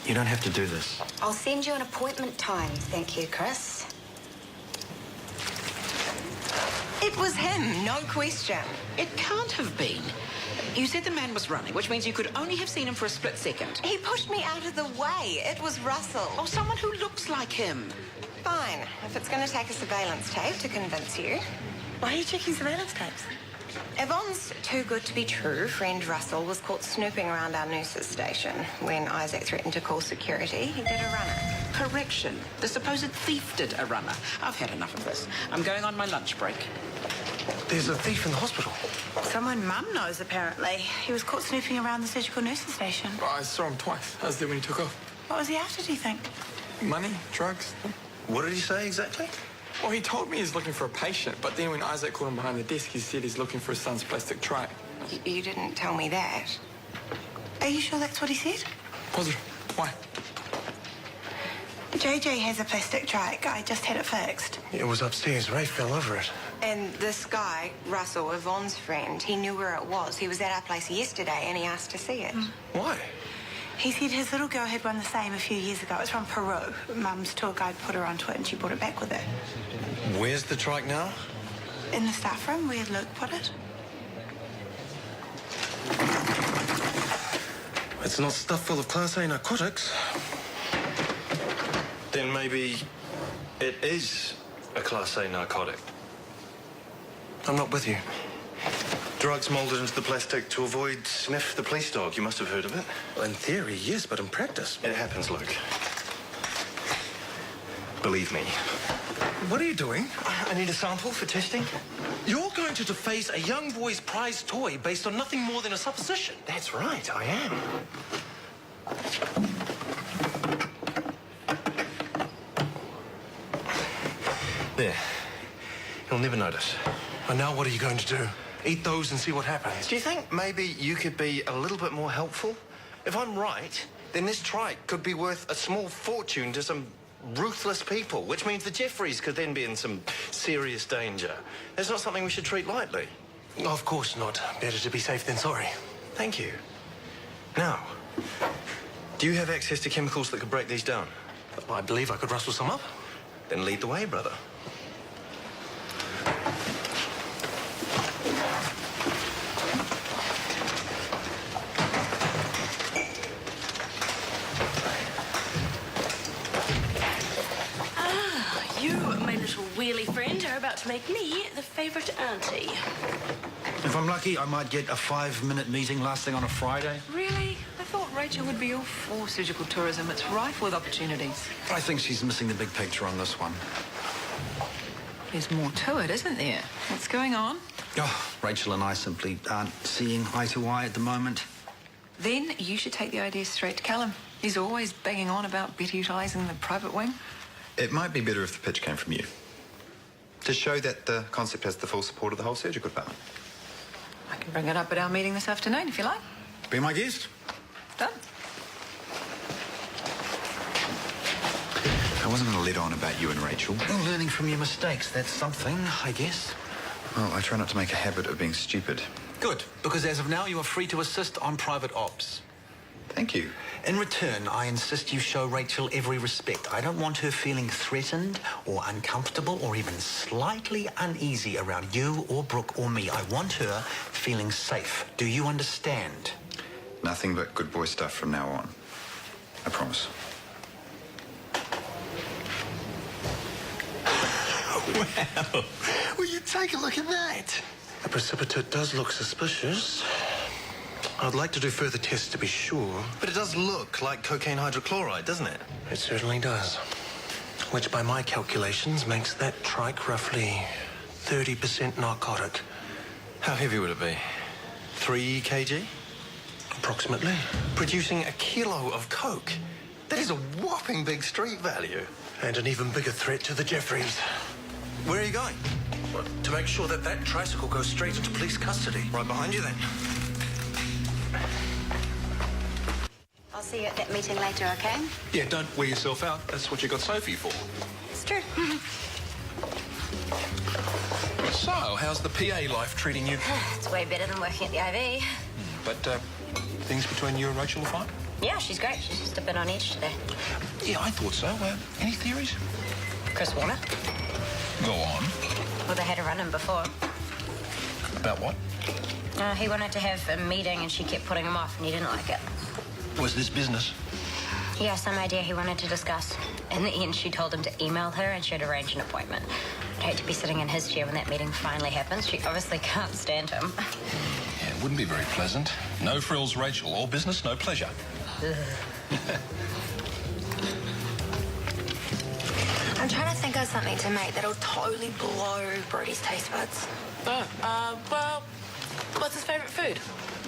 You don't have to do this. I'll send you an appointment time. Thank you, Chris. It was him, no question. It can't have been. You said the man was running, which means you could only have seen him for a split second. He pushed me out of the way. It was Russell. Or someone who looks like him. Fine, if it's going to take a surveillance tape to convince you. Why are you checking surveillance tapes? Yvonne's too good to be true. Friend Russell was caught snooping around our nurses' station. When Isaac threatened to call security, he did a runner. Correction. The supposed thief did a runner. I've had enough of this. I'm going on my lunch break. There's a thief in the hospital. Someone Mum knows, apparently. He was caught snooping around the surgical nurses' station. I saw him twice. I was there when he took off. What was he after, do you think? Money, drugs. What did he say exactly? Well, he told me he's looking for a patient, but then when Isaac called him behind the desk, he said he's looking for his son's plastic tray. You didn't tell me that. Are you sure that's what he said? Positive. Why? JJ has a plastic trike. I just had it fixed. It was upstairs. Ray fell over it. And this guy, Russell, Yvonne's friend, he knew where it was. He was at our place yesterday and he asked to see it. Why? He said his little girl had one the same a few years ago. It was from Peru. Mum's tour guide put her onto it and she brought it back with her. Where's the trike now? In the staff room where Luke put it. It's not stuffed full of Class A narcotics. Then maybe it is a Class A narcotic. I'm not with you. Drugs molded into the plastic to avoid Sniff the police dog. You must have heard of it. Well, in theory, yes, but in practice... It happens, Luke. Believe me. What are you doing? I need a sample for testing. You're going to deface a young boy's prized toy based on nothing more than a supposition. That's right, I am. There. He'll never notice. And now what are you going to do? Eat those and see what happens? Do you think maybe you could be a little bit more helpful? If I'm right, then this trike could be worth a small fortune to some ruthless people, which means the Jeffreys could then be in some serious danger. That's not something we should treat lightly. Of course not. Better to be safe than sorry. Thank you. Now, do you have access to chemicals that could break these down? I believe I could rustle some up. Then lead the way, brother. Wheelie friend are about to make me the favourite auntie. If I'm lucky, I might get a 5-minute meeting lasting on a Friday. Really? I thought Rachel would be all for surgical tourism. It's rife with opportunities. I think she's missing the big picture on this one. There's more to it, isn't there? What's going on? Oh, Rachel and I simply aren't seeing eye to eye at the moment. Then you should take the idea straight to Callum. He's always banging on about better utilising the private wing. It might be better if the pitch came from you. To show that the concept has the full support of the whole surgical department. I can bring it up at our meeting this afternoon, if you like. Be my guest. Done. I wasn't going to let on about you and Rachel. Well, learning from your mistakes, that's something, I guess. Well, I try not to make a habit of being stupid. Good, because as of now, you are free to assist on private ops. Thank you. In return, I insist you show Rachel every respect. I don't want her feeling threatened or uncomfortable or even slightly uneasy around you or Brooke or me. I want her feeling safe. Do you understand? Nothing but good boy stuff from now on. I promise. Wow. Will you take a look at that? The precipitate does look suspicious. I'd like to do further tests to be sure. But it does look like cocaine hydrochloride, doesn't it? It certainly does. Which, by my calculations, makes that trike roughly 30% narcotic. How heavy would it be? 3 kg? Approximately. Producing a kilo of coke. That is a whopping big street value. And an even bigger threat to the Jeffreys. Where are you going? Well, to make sure that that tricycle goes straight into police custody. Right behind you, then. I'll see you at that meeting later, okay? Yeah, don't wear yourself out. That's what you got Sophie for. It's true. So, how's the PA life treating you? It's way better than working at the IV. But things between you and Rachel are fine? Yeah, she's great. She's just a bit on edge today. Yeah, I thought so. Any theories? Chris Warner? Go on. Well, they had a run-in before. About what? He wanted to have a meeting and she kept putting him off and he didn't like it. Was this business? Yeah, some idea he wanted to discuss. In the end, she told him to email her and she'd arrange an appointment. I'd hate to be sitting in his chair when that meeting finally happens. She obviously can't stand him. Yeah, it wouldn't be very pleasant. No frills, Rachel. All business, no pleasure. I'm trying to think of something to make that'll totally blow Brody's taste buds. Well, what's his favourite food?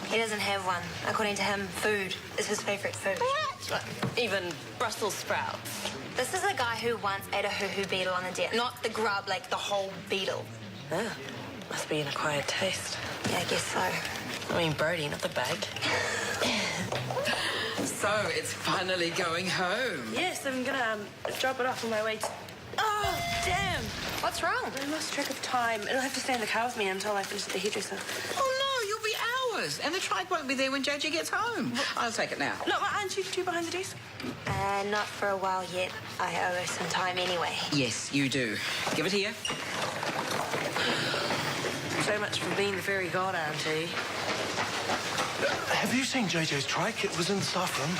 He doesn't have one. According to him, food is his favourite food. What? Even Brussels sprouts. This is a guy who once ate a hoo-hoo beetle on a date. Not the grub, like the whole beetle. Oh, must be an acquired taste. Yeah, I guess so. I mean, Brody, not the bag. So it's finally going home. Yes, I'm gonna drop it off on my way to... Oh, damn! What's wrong? I lost track of time. It'll have to stay in the car with me until I finish at the hairdresser. Oh, no, you'll be hours. And the trike won't be there when JJ gets home. I'll take it now. No, aren't you two behind the desk? Not for a while yet. I owe her some time anyway. Yes, you do. Give it here. So much for being the fairy god, Auntie. Have you seen JJ's trike? It was in the staff room.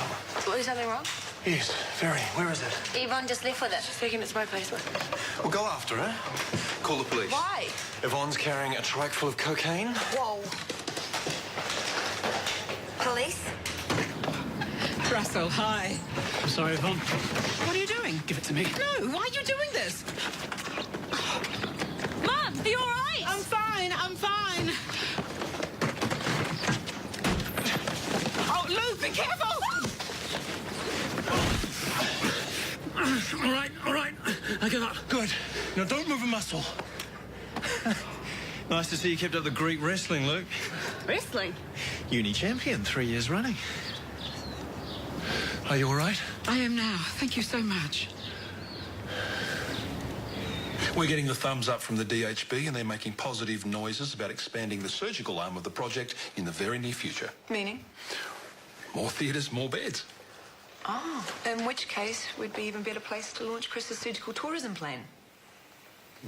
Well, is something wrong? Yes, very. Where is it? Yvonne just left with it. She's taking it to my place. We'll go after her. Call the police. Why? Yvonne's carrying a trike full of cocaine. Whoa. Police? Russell, hi. I'm sorry, Yvonne. What are you doing? Give it to me. No, why are you doing this? Mom, are you all right? I'm fine, I'm fine. Oh, Luke, be careful! All right. I give up. Good. Now, don't move a muscle. Nice to see you kept up the Greek wrestling, Luke. Wrestling? Uni champion 3 years running. Are you all right? I am now. Thank you so much. We're getting the thumbs up from the DHB and they're making positive noises about expanding the surgical arm of the project in the very near future. Meaning? More theatres, more beds. Oh, in which case we'd be even better placed to launch Chris's surgical tourism plan.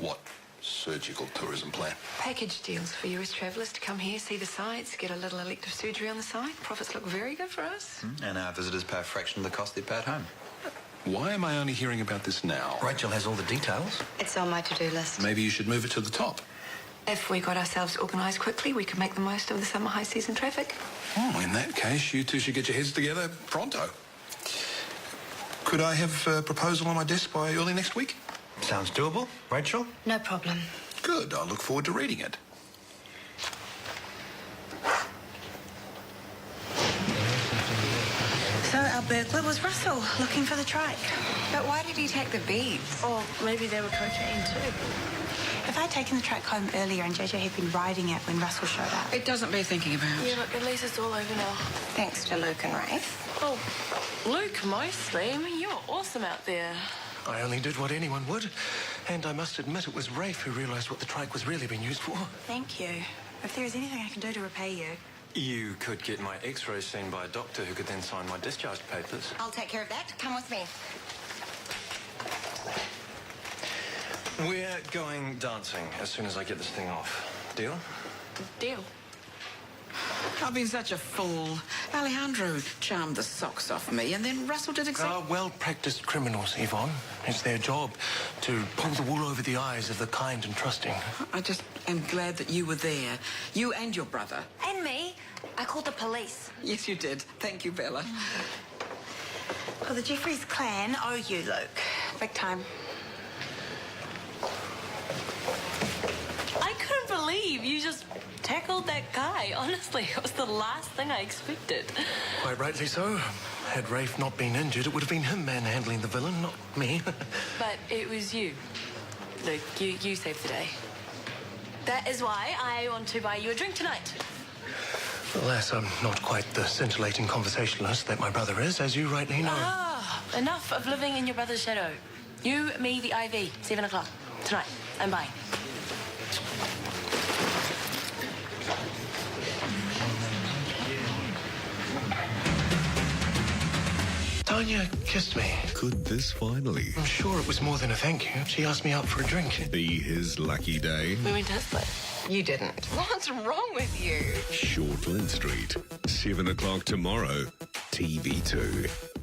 What surgical tourism plan? Package deals for US travellers to come here, see the sights, get a little elective surgery on the side. Profits look very good for us. And our visitors pay a fraction of the cost they pay at home. Why am I only hearing about this now? Rachel has all the details. It's on my to-do list. Maybe you should move it to the top. If we got ourselves organised quickly, we could make the most of the summer high season traffic. Oh, in that case, you two should get your heads together pronto. Could I have a proposal on my desk by early next week? Sounds doable. Rachel? No problem. Good. I look forward to reading it. So our burglar was Russell, looking for the trike. But why did he take the beads? Or maybe they were cocaine, too. If I'd taken the trike home earlier and JJ had been riding it when Russell showed up. It doesn't bear thinking about. Yeah, look, at least it's all over now. Thanks to Luke and Rafe. Oh, Luke, mostly. I mean, you're awesome out there. I only did what anyone would. And I must admit it was Rafe who realised what the trike was really being used for. Thank you. If there is anything I can do to repay you. You could get my x-rays seen by a doctor who could then sign my discharge papers. I'll take care of that. Come with me. We're going dancing as soon as I get this thing off. Deal? Deal. I've been such a fool. Alejandro charmed the socks off me, and then Russell did exactly... Well-practiced criminals, Yvonne. It's their job to pull the wool over the eyes of the kind and trusting. I just am glad that you were there. You and your brother. And me. I called the police. Yes, you did. Thank you, Bella. Well, the Jeffries clan owe you, Luke. Big time. I couldn't believe you just tackled that guy. Honestly, it was the last thing I expected. Quite rightly so. Had Rafe not been injured, it would have been him manhandling the villain, not me. But it was you. Luke, you saved the day. That is why I want to buy you a drink tonight. Alas, I'm not quite the scintillating conversationalist that my brother is, as you rightly know. Ah, enough of living in your brother's shadow. You, me, the IV, 7 o'clock. Tonight. I'm buying. Tanya kissed me. Could this finally I'm sure it was more than a thank you. She asked me out for a drink. be his lucky day? We went to his place. You didn't. What's wrong with you? Shortland Street, 7 o'clock tomorrow, TV2.